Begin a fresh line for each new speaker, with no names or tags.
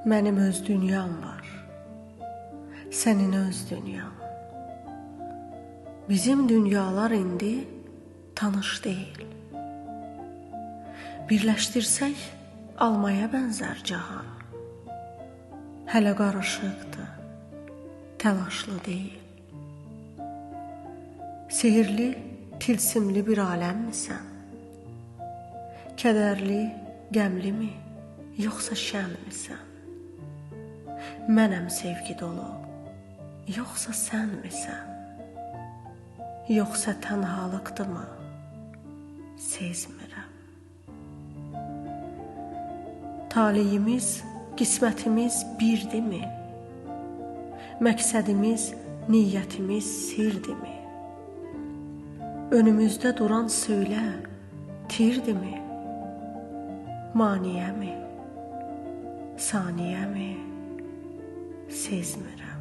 Mənim öz dünyam var, sənin öz dünyan. Bizim dünyalar indi tanış deyil. Birləşdirsək almaya bənzər cahan. Hələ qarışıqdır, təlaşlı deyil. Sehirli, tilsimli bir aləmmisən? Kədərli, qəmli mi, yoxsa şənmisən? Mənəm sevgi dolu, yoxsa sənmisən? Yoxsa tənhalıqdırmı, sezmirəm. Taleyimiz, qismətimiz birdimi? Məqsədimiz, niyyətimiz sirdimi? Önümüzdə duran söylə, tirdimi? Maniyəmi, saniyəmi, sezmirəm.